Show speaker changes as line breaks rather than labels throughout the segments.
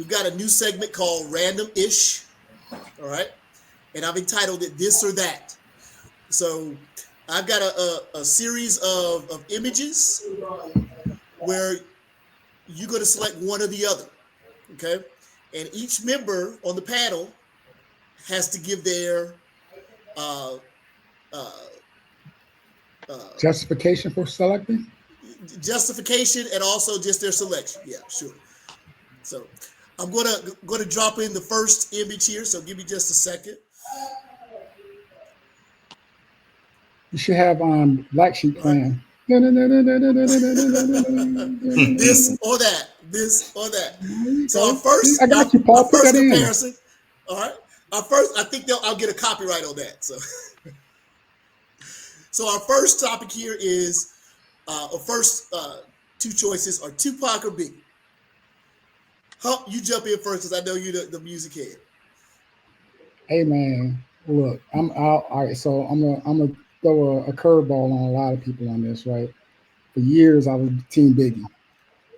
we've got a new segment called Random-ish. All right. And I've entitled it This or That. So I've got a series of images where you're going to select one or the other. Okay. And each member on the panel has to give their
justification for selecting?
Justification and also just their selection. Yeah, sure. So I'm gonna drop in the first image here. So give me just a second.
You should have Black Sheep playing.
This or that. This or that. So
I got you, Paul. Put that
comparison. All right. Our first, I think I'll get a copyright on that. So our first topic here is our first two choices are Tupac or Biggie. Hump, you jump in first because I know you the music head.
Hey man, look, I'm out. All right, so I'm gonna throw a curveball on a lot of people on this, right? For years, I was Team Biggie,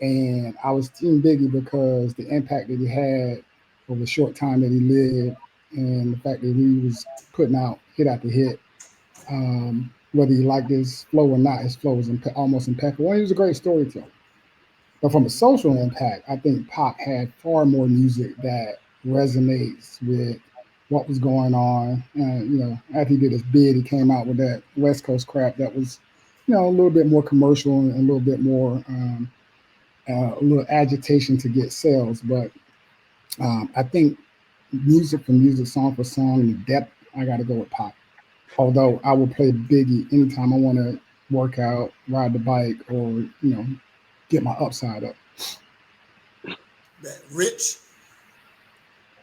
and I was Team Biggie because the impact that he had over the short time that he lived, and the fact that he was putting out hit after hit. Whether you like his flow or not, his flow was almost impeccable. Well, he was a great storyteller. But from a social impact, I think Pac had far more music that resonates with what was going on. After he did his bid, he came out with that West Coast crap that was, a little bit more commercial and a little bit more, a little agitation to get sales. But I think music for music, song for song, and the depth, I got to go with Pac. Although I will play Biggie anytime I want to work out, ride the bike, or, get my upside up.
Rich.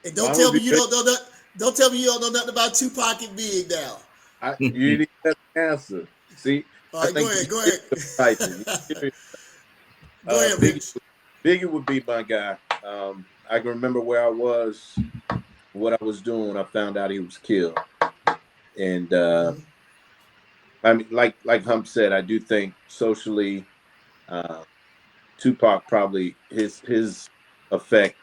And don't tell me you don't know that. Don't tell me you don't know nothing about Tupac and Big now.
You didn't get the answer. See?
All right, go ahead. Go ahead, Rich.
Biggie would be my guy. I can remember where I was, what I was doing when I found out he was killed. And I mean, like Hump said, I do think socially, Tupac probably his effect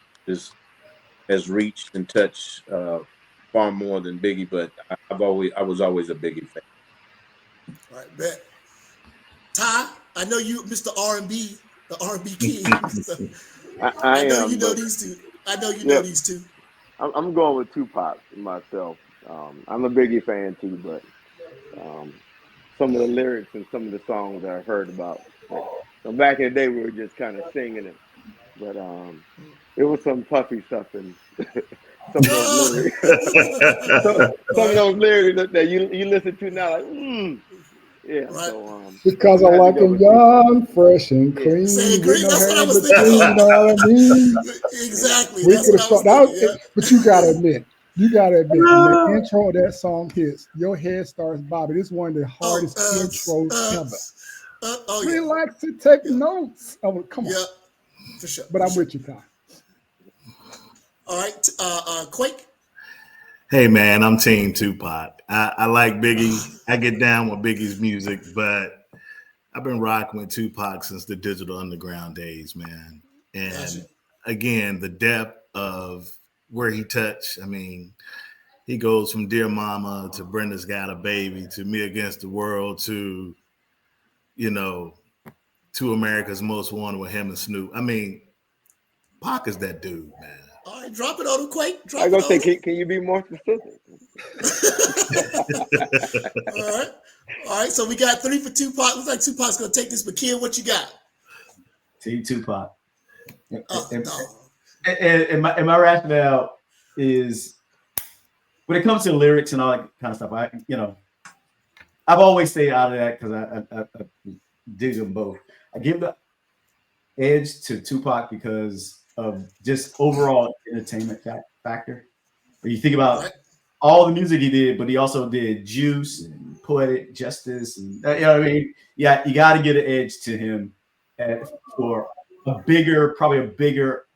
has reached and touched far more than Biggie. But I was always a Biggie fan.
All right, bet. Ty, I know you, Mr. R&B, the R&B king. So I know you know these two. I know you know these two.
I'm going with Tupac myself. I'm a Biggie fan too, but some of the lyrics and some of the songs I heard about. So back in the day, we were just kind of singing it, but it was some puffy stuff in some of those lyrics. some of those lyrics that you listen to now, like, yeah. Right. So
because I like them young, fresh, and clean.
That's what I was thinking.
You know what I mean?
Exactly.
We could have started, but you gotta admit. When the intro of that song hits, your head starts bobbing. It's one of the hardest intros ever. We like to take notes. Oh, come on.
Yeah, for sure.
But I'm with you, Ty.
All right, Quake.
Hey, man, I'm Team Tupac. I like Biggie. I get down with Biggie's music, but I've been rocking with Tupac since the Digital Underground days, man. And again, the depth of where he touched. I mean, he goes from Dear Mama to Brenda's Got a Baby to Me Against the World to, to America's Most Wanted with him and Snoop. I mean, Pac is that dude, man.
All right, drop it on him, Quake.
I was going to say, can you be more specific?
All right. So we got 3 for Tupac. Looks like Tupac's going to take this. But Ken, what you got?
Team Tupac.
No.
And my rationale is when it comes to lyrics and all that kind of stuff, I've always stayed out of that because I dig them both. I give the edge to Tupac because of just overall entertainment factor. When you think about all the music he did, but he also did Juice and Poetic Justice, and you know what I mean? Yeah, you got to get an edge to him for probably a bigger,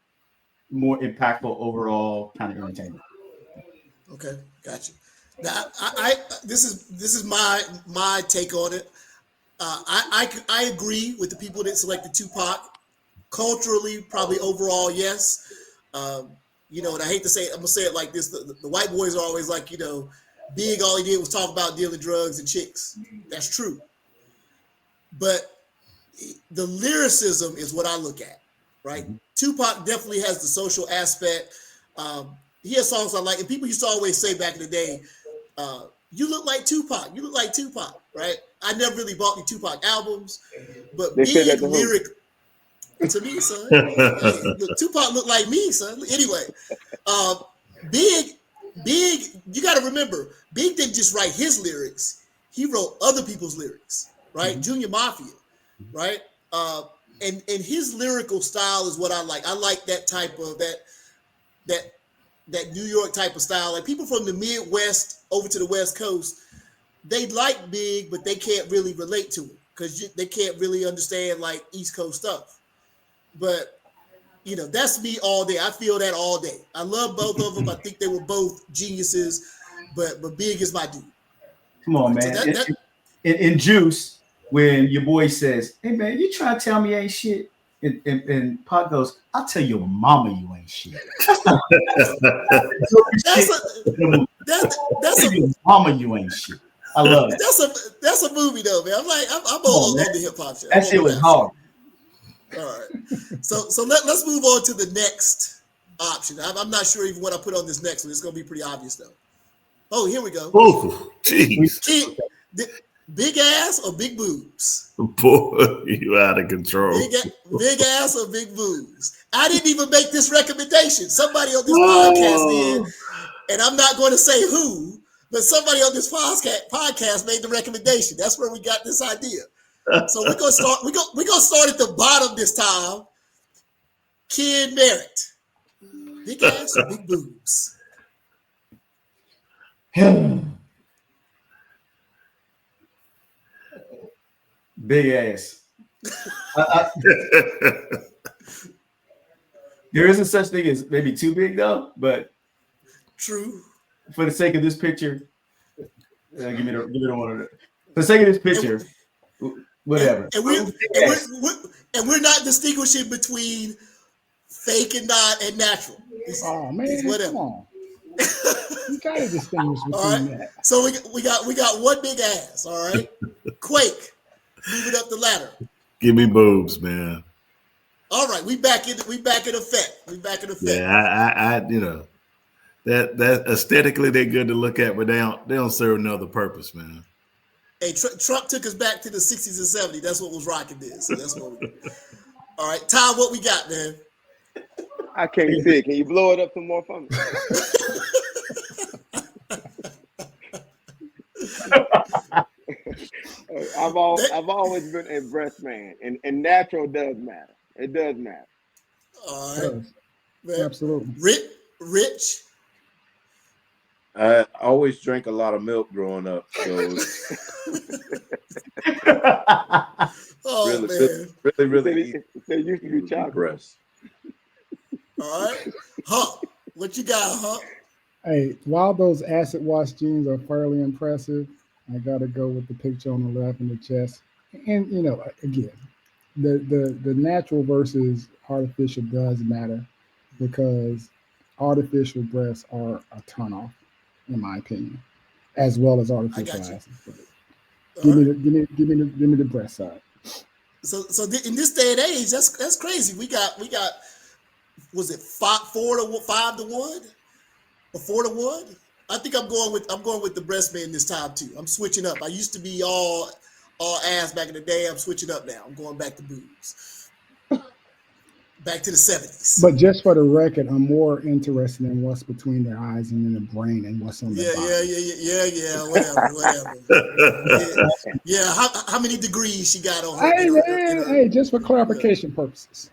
more impactful overall kind of entertainment.
Okay, gotcha. Now, this is my take on it. I agree with the people that selected Tupac. Culturally, probably overall, yes. You know, and I hate to say it, I'm gonna say it like this: the white boys are always like, you know, Big, all he did was talk about dealing drugs and chicks. That's true, but the lyricism is what I look at, right? Tupac definitely has the social aspect. He has songs I like, and people used to always say back in the day, "You look like Tupac. You look like Tupac," right? I never really bought the Tupac albums, but
They said that
Big
to who?
lyric to me, son. Hey, look, Tupac looked like me, son. Anyway, Big, you got to remember, Big didn't just write his lyrics; he wrote other people's lyrics, right? Junior Mafia, right? And his lyrical style is what I like. I like that type of that New York type of style. Like people from the Midwest over to the West Coast, they like Big, but they can't really relate to him because they can't really understand like East Coast stuff. But you know, that's me all day. I feel that all day. I love both of them. I think they were both geniuses, but Big is my dude.
Come on,
So
man. In Juice, when your boy says, "Hey man, you trying to tell me ain't shit," and Pac goes, "I'll tell your mama you ain't shit."
That's a
your mama you ain't shit. I love it.
That's a movie though, man. I'm all on the hip hop shit.
That shit was hard.
All right. So let's move on to the next option. I'm not sure even what I put on this next one. It's gonna be pretty obvious though. Oh, here we go.
Oh, jeez.
Big ass or big boobs?
Boy, you out of control.
Big ass or big boobs? I didn't even make this recommendation. Somebody on this podcast did, and I'm not going to say who, but somebody on this podcast made the recommendation. That's where we got this idea. So we're gonna start. We're gonna start at the bottom this time. Kid Merritt, big ass or big boobs?
Big ass. There isn't such thing as maybe too big though, but
true.
For the sake of this picture, give me the one of it. For the sake of this picture, whatever.
And we're not distinguishing between fake and not and natural.
Oh man, whatever. Come on. You gotta distinguish between that.
So we got one big ass. All right, Quake. Moving up the ladder.
Give me boobs, man.
All right, we back in effect.
Yeah, I you know, that aesthetically they're good to look at, but they don't serve another purpose, man.
Hey, Trump took us back to the 60s and 70s. That's what was rocking this. So that's what we do. All right, Tom, what we got, man?
I can't see it. Can you blow it up some more for me? I've always been a breast man, and natural does matter. It does matter.
All right,
man. Absolutely.
Rich.
I always drank a lot of milk growing up, so
oh
really.
They used to be chocolate.
Breast.
All right, Hump. What you got, Hump?
Hey, while those acid wash jeans are fairly impressive, I gotta go with the picture on the left and the chest. And you know, again, the natural versus artificial does matter because artificial breasts are a turnoff, in my opinion, as well as artificial asses. Give me the breast side.
So in this day and age, that's crazy. We got was it 4 to 5 to 1 or 4 to 1? I think I'm going with the breast man this time too. I'm switching up. I used to be all ass back in the day. I'm switching up now. I'm going back to boobs. Back to the 70s.
But just for the record, I'm more interested in what's between their eyes and in the brain and what's on the
body. Whatever. Yeah. How many degrees she got on her?
Hey, just for clarification purposes.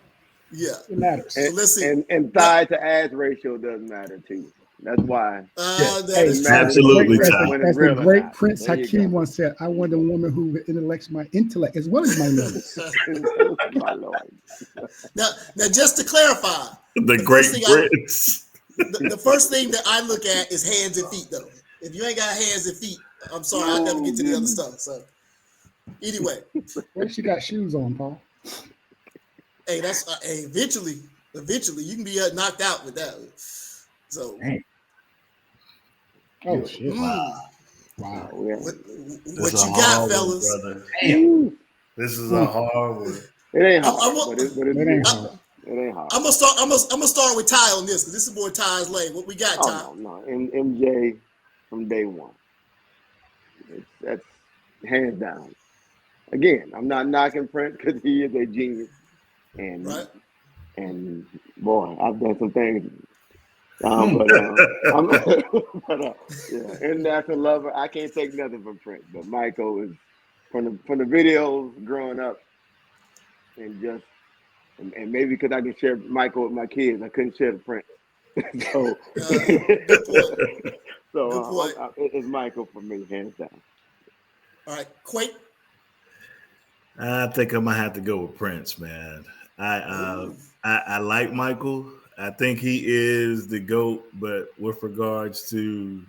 Yeah,
it matters.
So let's see.
And thigh to ass ratio does matter too. That's why.
That is
absolutely.
As the great Prince Hakeem once said, "I want a woman who intellects my intellect as well as my nose."
My Lord.
Now, just to clarify,
the great Prince.
The first thing that I look at is hands and feet, though. If you ain't got hands and feet, I'm sorry, I'll never get to the other stuff. So, anyway,
what if she got shoes on, Paul?
Hey, that's eventually. Eventually, you can be knocked out with that. So,
Dang.
Oh shit!
mm,
Wow.
Oh, yeah.
what
This is
you
a
got,
hard one,
fellas?
brother.
Ooh,
This is a hard one.
it ain't
I'm,
hard,
I'm,
but it's
That ain't
good.
hard.
It ain't hard.
I'm gonna start. I'm gonna start with Ty on this because this is more Ty's lane. What we got,
Oh
Ty?
no. MJ from day one. That's hands down. Again, I'm not knocking Prince because he is a genius, and
Right?
and boy, I've done some things.
Hmm.
But I'm but yeah, international lover. I can't take nothing from Prince, but Michael is from the videos growing up, and just and maybe because I can share Michael with my kids, I couldn't share the Prince. So
Good point. Good
so
point.
it's Michael for me, hands down.
All right, Quake.
I think I'm gonna have to go with Prince, man. I
Ooh,
I like Michael. I think he is the GOAT, but with regards to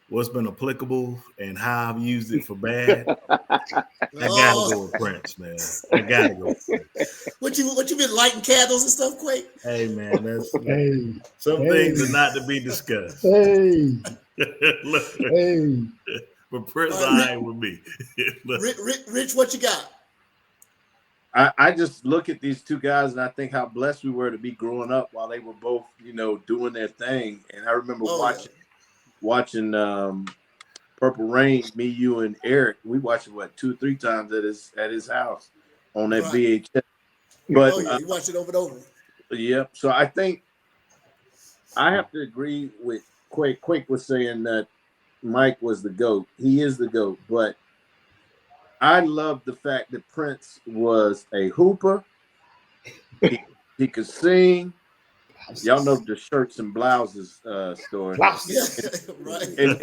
what's been applicable and how I've used it for bad, I gotta
oh,
go with Prince, man. I gotta go with Prince.
what you been lighting candles and stuff, Quake?
Hey man, that's
Hey,
some
hey,
things are not to be discussed.
hey,
Look,
hey.
but Prince
All right,
I with me. Look,
Rich, what you got?
I just look at these two guys and I think how blessed we were to be growing up while they were both, doing their thing. And I remember
Oh yeah,
watching Purple Rain, me, you, and Eric. We watched it 2-3 times at his house on that
right.
VHS.
Oh
But
yeah, you watch it over and over.
yeah, so I think I have to agree with Quake. Quake was saying that Mike was the GOAT. He is the GOAT, but I love the fact that Prince was a hooper. He could sing. Y'all know the shirts and blouses story.
Yeah,
Blouses.
right.
And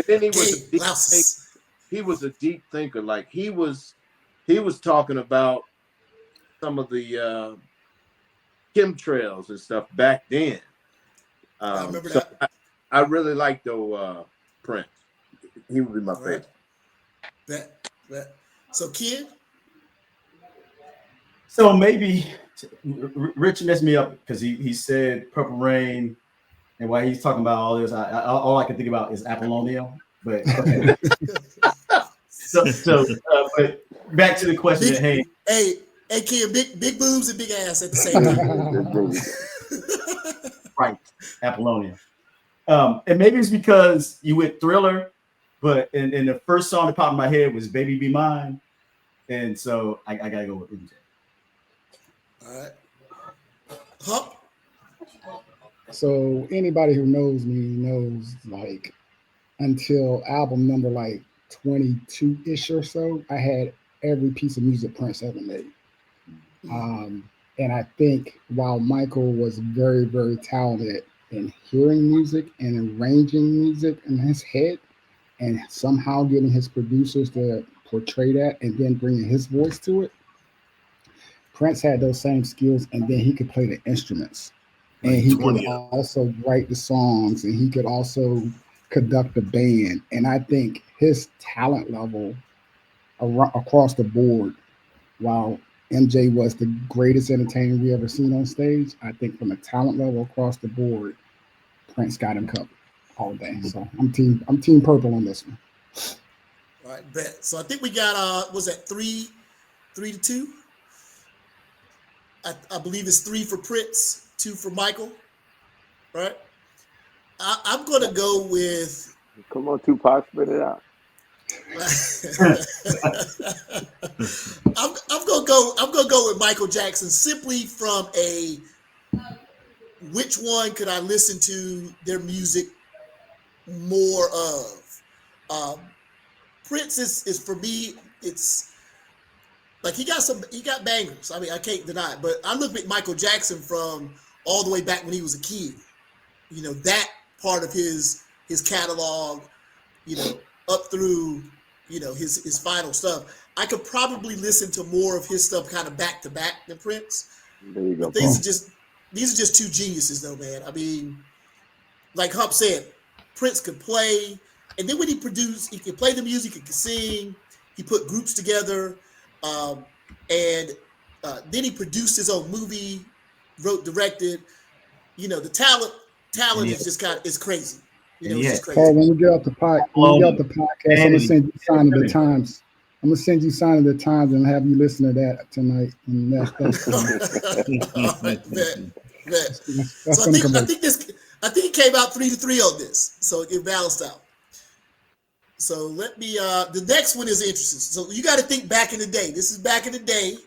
then he was a
Gay
deep thinker.
blouses.
He was a deep thinker. Like he was talking about some of the chemtrails and stuff back then.
I remember
So
that.
I really like though Prince. He would be my
All right,
favorite.
bet. So, kid.
So maybe Rich messed me up because he said Purple Rain, and while he's talking about all this, all I can think about is Apollonia. But okay. But back to the question at hand.
Hey, kid, big boobs and big ass at the same time.
There you go.
Right, Apollonia. And maybe it's because you went Thriller, but in the first song that popped in my head was Baby Be Mine. And so I gotta go with MJ.
All right. Huh?
So anybody who knows me knows like until album number like 22-ish or so, I had every piece of music Prince ever made. And I think while Michael was very, very talented in hearing music and arranging music in his head and somehow getting his producers to portray that and then bringing his voice to it, Prince had those same skills, and then he could play the instruments. And
like
he could
20 of them.
also write the songs, and he could also conduct the band. And I think his talent level across the board, while MJ was the greatest entertainer we ever seen on stage, I think from a talent level across the board, Prince got him covered all day. So I'm team purple on this one.
All right, bet. So I think we got was that 3-2? I believe it's 3 for Prince, 2 for Michael. Right? I'm gonna go with
Come on, Tupac, spit it out.
I'm gonna go with Michael Jackson simply from a which one could I listen to their music more of. Prince is for me, it's like he got bangers. I mean, I can't deny it, but I look at Michael Jackson from all the way back when he was a kid. That part of his catalog, up through, his final stuff. I could probably listen to more of his stuff kind of back to back than Prince.
There you go.
But these are just two geniuses though, man. I mean, like Hump said, Prince could play, and then when he produced, he could play the music, he could sing, he put groups together, and then he produced his own movie, wrote, directed. The talent
Yeah.
is just is crazy.
Yeah.
It's just crazy.
Paul, when we get off the podcast, I'm gonna send you Sign of the Times. I'm gonna send you Sign of the Times and have you listen to that tonight. And that's
All right, bet.
that's
So I think it came out 3-3 on this, so it balanced out. So let me. The next one is interesting. So you got to think back in the day. This is back in the day.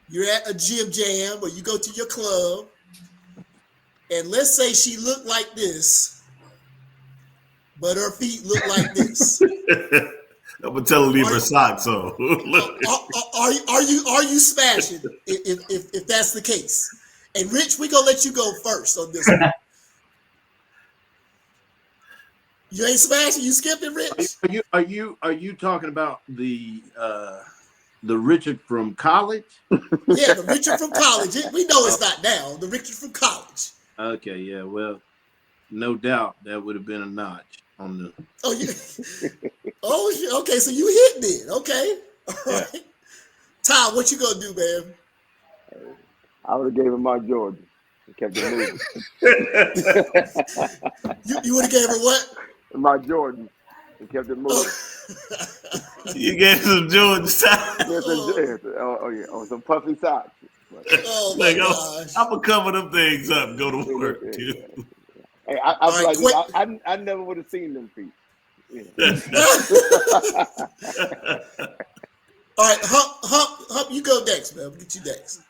You're at a gym jam or you go to your club, and let's say she looked like this, but her feet look like this.
I'm gonna tell her to leave her socks on.
Are you smashing if that's the case? And Rich, we're gonna let you go first on this one. You ain't smashing, you skipping, Rich?
Are you talking about the Richard from college?
Yeah, the Richard from college. We know it's not now. The Richard from college.
Okay, yeah, well, no doubt that would have been a notch on the.
Oh, yeah. Oh, okay. So you hit it. Okay. All right. Tom, what you gonna do, man?
I would have gave him my Jordan and kept it moving.
You would have gave her what?
My Jordan and kept it moving.
You gave some George time.
Some puffy socks.
Oh my gosh.
I'm gonna cover them things up. Go to work, dude.
Hey, I never would have seen them feet.
All right, Hump, you go next, man. We'll get you next.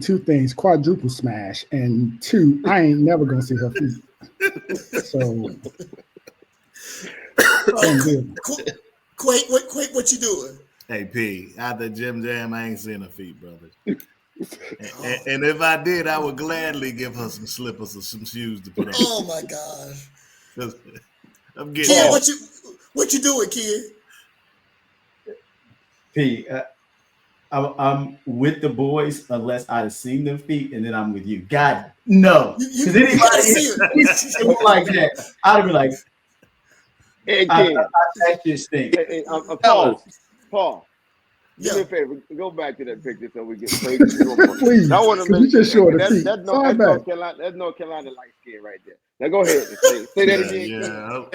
Two things: quadruple smash, and two, I ain't never gonna see her feet. So,
Quake, what you doing?
Hey P, out the gym jam, I ain't seen her feet, brother. And if I did, I would gladly give her some slippers or some shoes to put on.
Oh my gosh!
I'm getting.
Kid, what you doing, kid?
P, I'm with the boys unless I've seen them feet, and then I'm with you. God, no. Because anybody look like that, I'd be like,
hey,
I
kid.
that just thing.
Hey, Paul.
Yeah.
Do me a favor. Go back to that picture so we get crazy.
Please,
I want to
you just showed the feet.
That's North Carolina light skin right there. Now go ahead and say that again.
Yeah.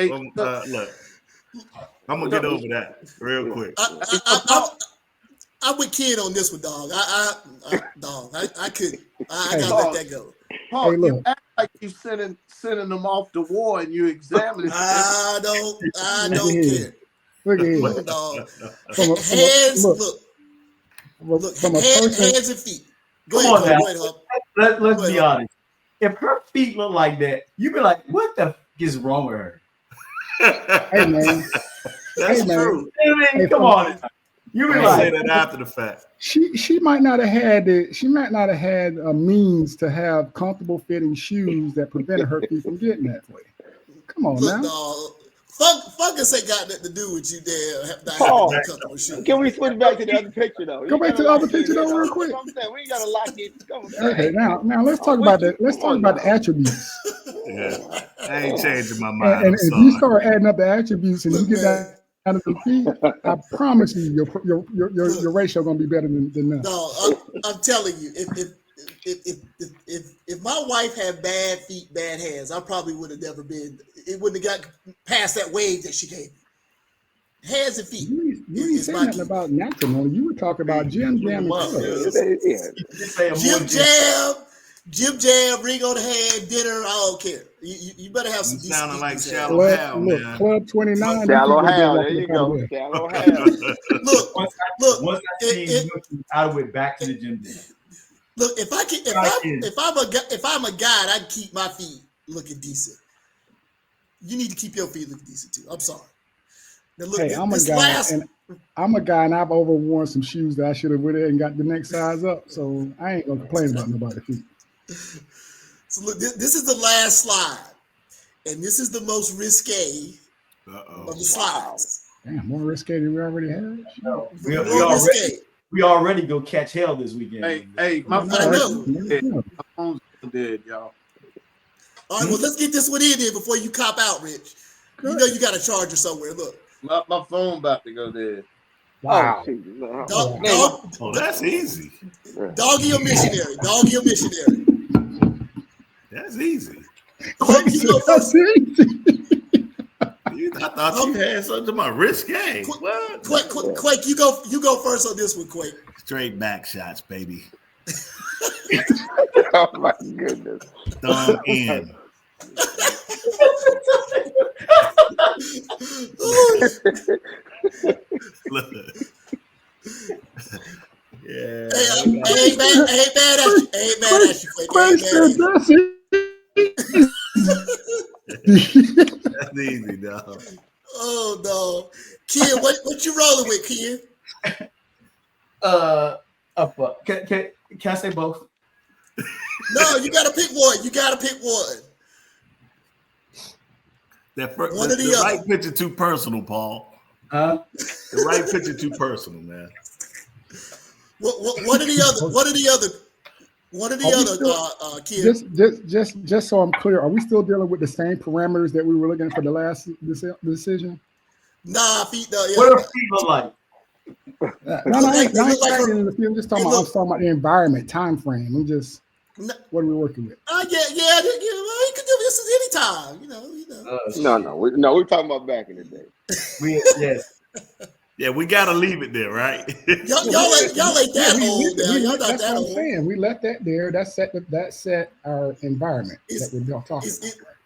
Look, I'm gonna get over that real quick.
I'm with Kid on this one, dog. I gotta let that go.
Paul,
Hey,
you act like you sending them off the war and you examining.
I don't care.
Look at here.
Dog.
Hands,
look,
from a person.
hands and feet. Go
Come on
ahead,
now.
go ahead, Hump.
Let's be honest. If her feet look like that, you'd be like, what the f is wrong with her?
Hey man,
That's true.
I mean, come on. You be
I
like,
say that after the fact.
she might not have had a means to have comfortable fitting shoes that prevented her feet from getting that way. Come on
Look,
now.
dog. Fungus ain't got nothing to do with you there.
Paul, can we switch back to the other picture though?
Go back to the other picture though, real quick.
I'm saying we ain't gotta lock it. Come on.
Okay, now let's talk about the attributes.
Yeah, I ain't changing my mind.
And if you start adding up the attributes and you get down to the feet, I promise you, your ratio gonna be better than that.
No, I'm telling you, if my wife had bad feet, bad hands, I probably would have never been. It wouldn't have got past that wave that she gave me. Hands and feet.
You ain't saying nothing about natural. You were talking about gym jam.
Gym jam, ring on the hand, dinner. I don't care. You better have some.
You sounding like Shallow Hal, man.
Club 29.
Shallow Hal. There you go. Shallow Hal.
Look.
Once I see you, I went back to the gym.
Look, if I'm a guy, I can keep my feet looking decent. You need to keep your feet looking decent too. I'm sorry. Now look,
hey, I'm a guy, and I've overworn some shoes that I should have went in and got the next size up. So I ain't gonna complain about nobody's feet.
So look, this is the last slide, and this is the most risque of the slides.
Damn, more risque than we already had.
No, we already go catch hell this weekend.
Hey, my phone's dead, y'all.
All right, well, let's get this one in here before you cop out, Rich. You know you got a charger somewhere. Look.
My phone about to go dead.
Wow.
shoot. No,
Dog,
name
dog,
Oh, that's easy.
Doggy or Missionary? Doggy or Missionary?
That's easy.
Hump, you go first.
I thought you had something about risque. What?
Quake, you go first on this one, Quake.
Straight back shots, baby.
Oh my goodness.
Thumb in. Look. Yeah.
Hey, ain't mad at you. Ain't mad at you, Quake. Ain't mad at you.
That's easy, dog.
Oh no, Ken, what you rolling with, Ken?
Can I say both?
No, you gotta pick one. You gotta pick one.
That first,
One or the
the
other.
right picture too personal, Paul.
Huh?
The right picture too personal, man.
One or the other. One or the other. One or the other, Ken.
Just so I'm clear, are we still dealing with the same parameters that we were looking for the last decision?
Nah, feet though. Yeah.
What do feet look like?
No, I ain't talking in the field. I'm talking about the environment, time frame. What are we working with?
Yeah. You can do this anytime.
No, we're talking about back in the day.
Yes.
Yeah, we gotta leave it there, right?
Y'all ain't that old now. Y'all not
That's
that
what I'm
old.
saying. We left that there. That set our environment that we're talking about.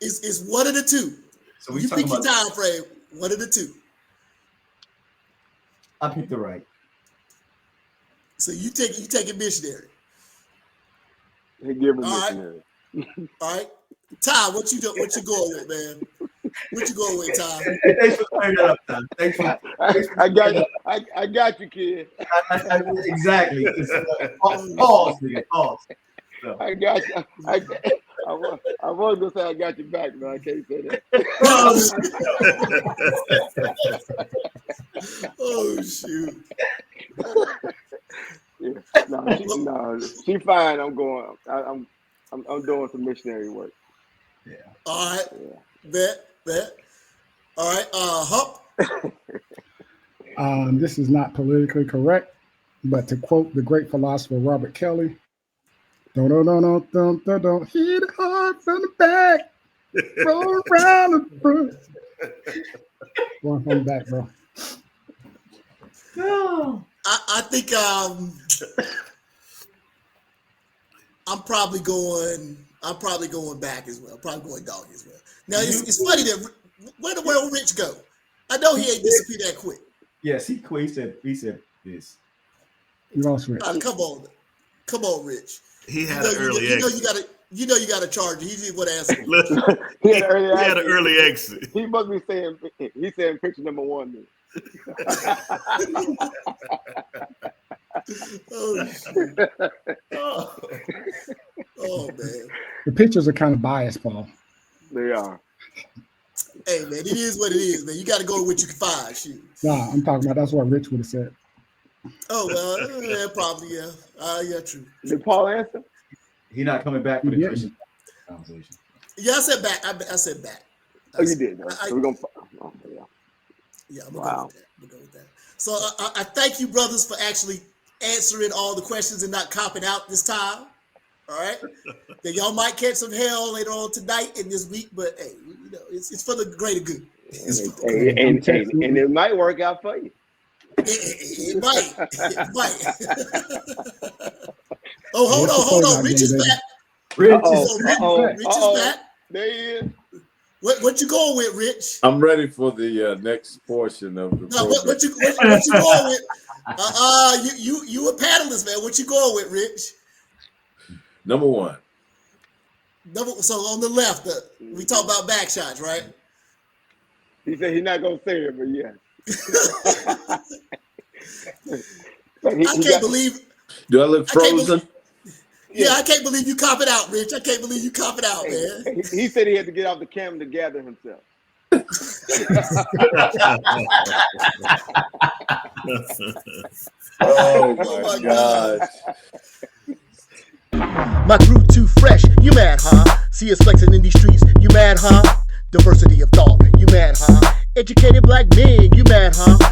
It's one of the two.
So we
You
talking
pick your
about.
time frame. One of the two.
I picked the right.
So you take a Missionary.
Hey, give him
All right.
Missionary.
All right, Ty, what you going with, man? What you going with, Ty?
Thanks for clearing that up, Tom. Thanks for.
I got you, kid.
Exactly. Pause, nigga. Pause. So.
I got you. I was gonna say I got your back, but I can't say that.
Oh shoot!
Yeah. She fine. I'm going. I'm doing some missionary work.
Yeah.
All right,
Yeah.
bet. All right, Hump.
This is not politically correct, but to quote the great philosopher Robert Kelly, don't hit it hard from the back, roll around the front. Going from the back, bro.
I think I'm probably going back as well. I'm probably going Doggy as well. Now it's funny that where the world Rich go? I know he ain't disappeared that quick.
Yes, he said this.
You lost Rich.
Come on, Rich.
He had an early exit.
You gotta charge it. He didn't want to answer.
He had
an early exit.
He must be saying picture number one. Then.
Oh shit. Oh man.
The pictures are kind of biased, Paul.
They are.
Hey man, it is what it is, man. You got to go with what you can find. Shoot.
Nah, I'm talking about that's what Rich would have said.
Oh well, yeah, probably yeah. Yeah, true.
Did Paul answer?
He not coming back for the Christian conversation.
Yeah, I said back. I said back.
Oh, you did. We're gonna. Oh, yeah.
Yeah, I'm gonna go with that. So I thank you, brothers, for actually answering all the questions and not copping out this time. All right, then y'all might catch some hell later on tonight and this week, but hey, it's for the greater good.
And it might work out for you.
It might. It might. Oh, hold on. Rich is back.
Rich
is back.
There he is.
What you going with, Rich?
I'm ready for the next portion of the program.
What you going with? You a panelist, man. What you going with, Rich?
Number one.
So on the left, we talk about back shots, right?
He said he's not gonna say it, but yeah.
I can't believe.
Do I look frozen?
I can't believe you cop it out, Rich. I can't believe you cop it out, man.
He said he had to get off the camera to gather himself.
Oh my gosh.
My crew too fresh, you mad, huh? See us flexing in these streets, you mad, huh? Diversity of thought, you mad, huh? Educated black men, you mad, huh?